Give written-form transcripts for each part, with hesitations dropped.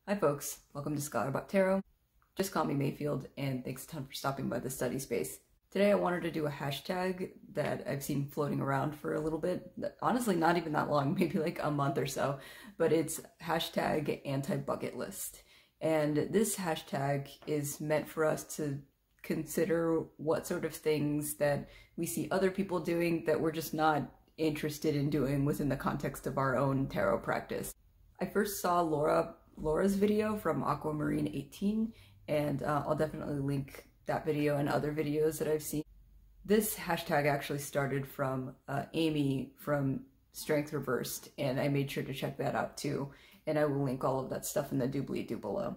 Hi folks, welcome to Scholar About Tarot. Just call me Mayfield, and thanks a ton for stopping by the study space. Today I wanted to do a hashtag that I've seen floating around for a little bit. Honestly, not even that long, maybe like a month or so, but it's hashtag anti-bucket list. And this hashtag is meant for us to consider what sort of things that we see other people doing that we're just not interested in doing within the context of our own tarot practice. I first saw Laura's video from Aquamarine 18, and I'll definitely link that video and other videos that I've seen. This hashtag actually started from Amy from Strength Reversed, and I made sure to check that out too, and I will link all of that stuff in the doobly-doo below.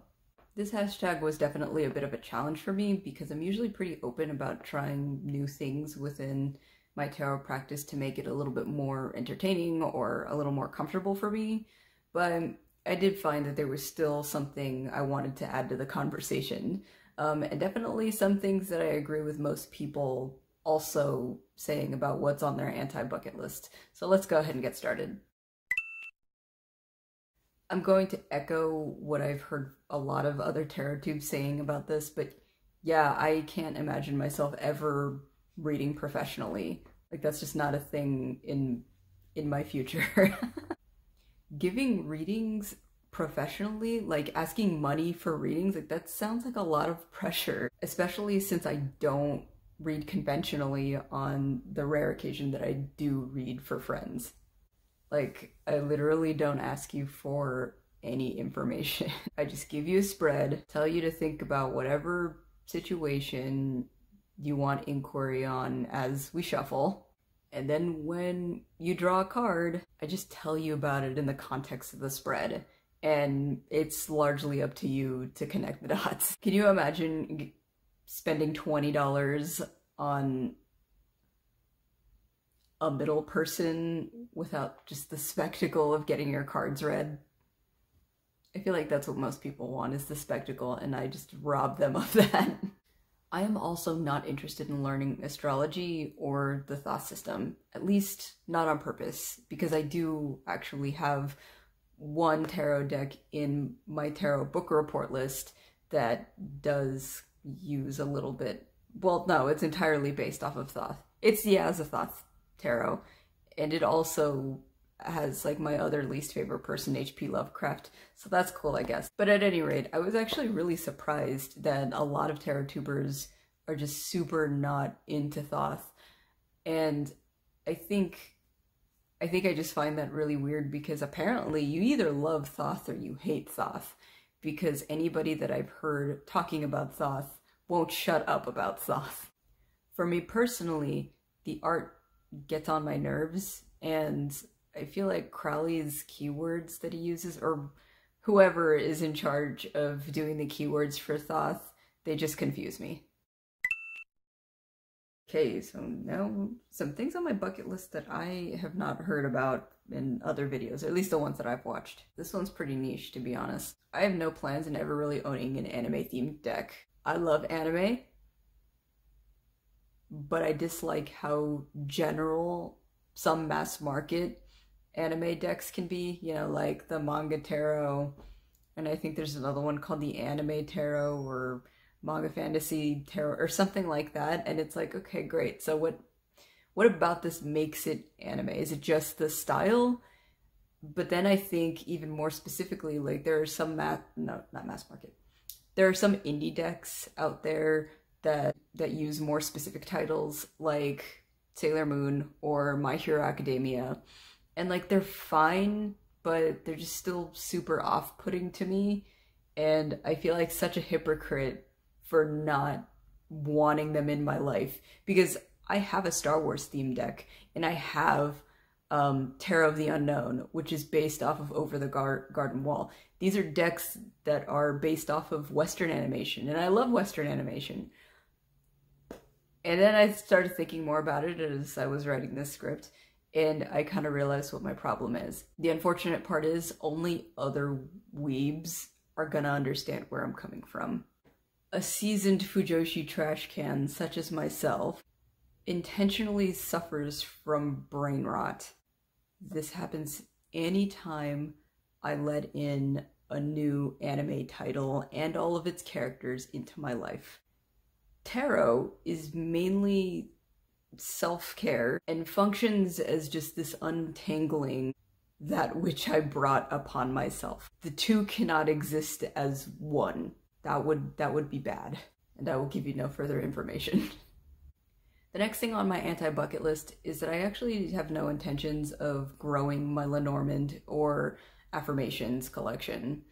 This hashtag was definitely a bit of a challenge for me because I'm usually pretty open about trying new things within my tarot practice to make it a little bit more entertaining or a little more comfortable for me, but I did find that there was still something I wanted to add to the conversation, and definitely some things that I agree with most people also saying about what's on their anti-bucket list. So let's go ahead and get started. I'm going to echo what I've heard a lot of other tarot tubes saying about this, but yeah, I can't imagine myself ever reading professionally. Like, that's just not a thing in my future. Giving readings professionally, like asking money for readings, like that sounds like a lot of pressure, especially since I don't read conventionally on the rare occasion that I do read for friends. Like, I literally don't ask you for any information. I just give you a spread, tell you to think about whatever situation you want inquiry on as we shuffle. And then when you draw a card, I just tell you about it in the context of the spread. And it's largely up to you to connect the dots. Can you imagine spending $20 on a middle person without just the spectacle of getting your cards read? I feel like that's what most people want, is the spectacle, and I just rob them of that. I am also not interested in learning astrology or the Thoth system, at least not on purpose, because I do actually have one tarot deck in my tarot book report list that does use a little bit, well, no, it's entirely based off of Thoth. It's a Thoth tarot, and it also has like my other least favorite person, H.P. Lovecraft, so that's cool, I guess. But at any rate, I was actually really surprised that a lot of tarot tubers are just super not into Thoth, and I think I just find that really weird, because apparently you either love Thoth or you hate Thoth, because anybody that I've heard talking about Thoth won't shut up about Thoth. For me personally, the art gets on my nerves, and I feel like Crowley's keywords that he uses, or whoever is in charge of doing the keywords for Thoth, they just confuse me. Okay, so now some things on my bucket list that I have not heard about in other videos, or at least the ones that I've watched. This one's pretty niche, to be honest. I have no plans in ever really owning an anime-themed deck. I love anime, but I dislike how general some mass market anime decks can be, you know, like the manga tarot, and I think there's another one called the anime tarot or manga fantasy tarot or something like that, and it's like, okay, great, so what about this makes it anime? Is it just the style? But then I think even more specifically, like, there are some not mass market, there are some indie decks out there that use more specific titles, like Sailor Moon or My Hero Academia, and like, they're fine, but they're just still super off-putting to me, and I feel like such a hypocrite for not wanting them in my life, because I have a Star Wars theme deck, and I have Terror of the Unknown, which is based off of Over the Garden Wall. These are decks that are based off of Western animation, and I love Western animation. And then I started thinking more about it as I was writing this script, and I kind of realized what my problem is. The unfortunate part is only other weebs are gonna understand where I'm coming from. A seasoned Fujoshi trash can, such as myself, intentionally suffers from brain rot. This happens anytime I let in a new anime title and all of its characters into my life. Tarot is mainly self-care and functions as just this untangling that which I brought upon myself. The two cannot exist as one. That would be bad, and I will give you no further information. The next thing on my anti-bucket list is that I actually have no intentions of growing my Lenormand or affirmations collection.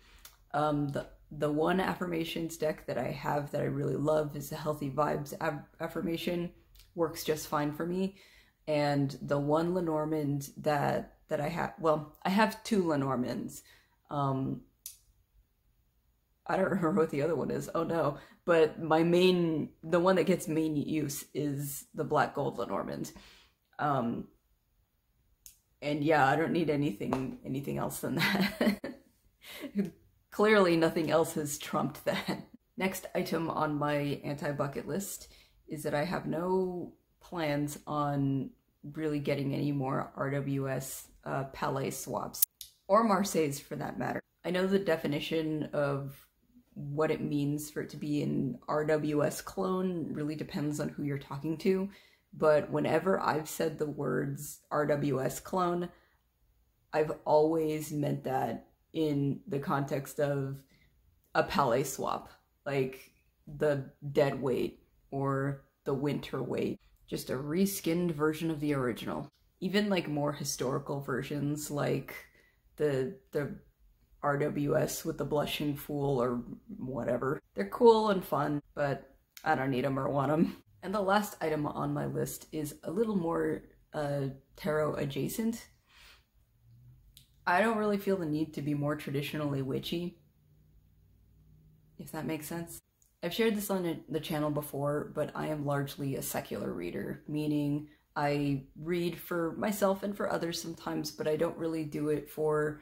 The one affirmations deck that I have that I really love is the Healthy Vibes affirmation. Works just fine for me. And the one Lenormand that I have, well, I have two Lenormands. I don't remember what the other one is. Oh no. But the one that gets main use is the Black Gold Lenormand. And yeah, I don't need anything else than that. Clearly nothing else has trumped that. Next item on my anti-bucket list is that I have no plans on really getting any more RWS Palais swaps, or Marseilles for that matter. I know the definition of what it means for it to be an RWS clone really depends on who you're talking to, but whenever I've said the words RWS clone, I've always meant that in the context of a Palais swap, like the dead weight or the winter weight, just a reskinned version of the original. Even like more historical versions like the RWS with the Blushing Fool or whatever. They're cool and fun, but I don't need them or want them. And the last item on my list is a little more tarot adjacent. I don't really feel the need to be more traditionally witchy, if that makes sense. I've shared this on the channel before, but I am largely a secular reader, meaning I read for myself and for others sometimes, but I don't really do it for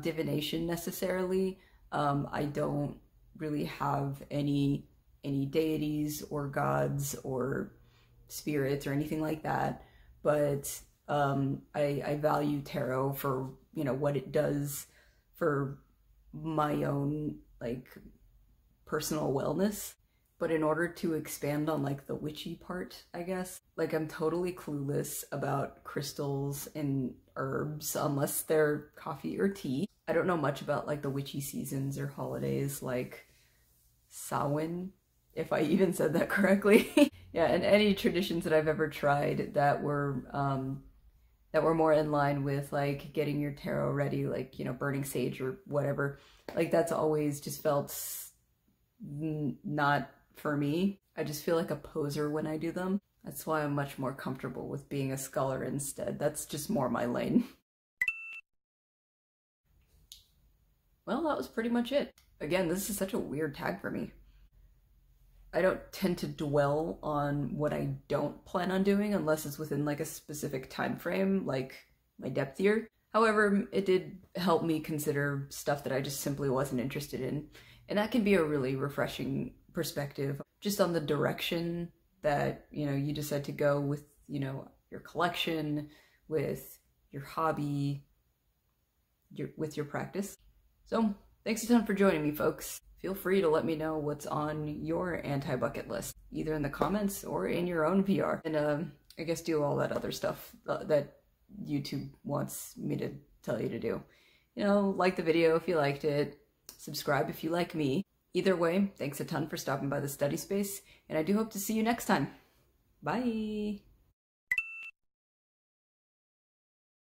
divination necessarily. I don't really have any deities or gods or spirits or anything like that, but I value tarot for, you know, what it does for my own like personal wellness. But in order to expand on like the witchy part, I guess, like I'm totally clueless about crystals and herbs unless they're coffee or tea. I don't know much about like the witchy seasons or holidays like Samhain, if I even said that correctly. Yeah, and any traditions that I've ever tried that were more in line with like getting your tarot ready, like, you know, burning sage or whatever, like that's always just felt not for me. I just feel like a poser when I do them. That's why I'm much more comfortable with being a scholar instead. That's just more my lane. Well, that was pretty much it. Again, this is such a weird tag for me. I don't tend to dwell on what I don't plan on doing unless it's within like a specific time frame, like my depth year. However, it did help me consider stuff that I just simply wasn't interested in. And that can be a really refreshing perspective just on the direction that, you know, you decide to go with, you know, your collection, with your hobby, with your practice. So thanks a ton for joining me, folks. Feel free to let me know what's on your anti-bucket list, either in the comments or in your own VR. And I guess do all that other stuff that YouTube wants me to tell you to do. You know, like the video if you liked it, subscribe if you like me. Either way, thanks a ton for stopping by the study space, and I do hope to see you next time. Bye!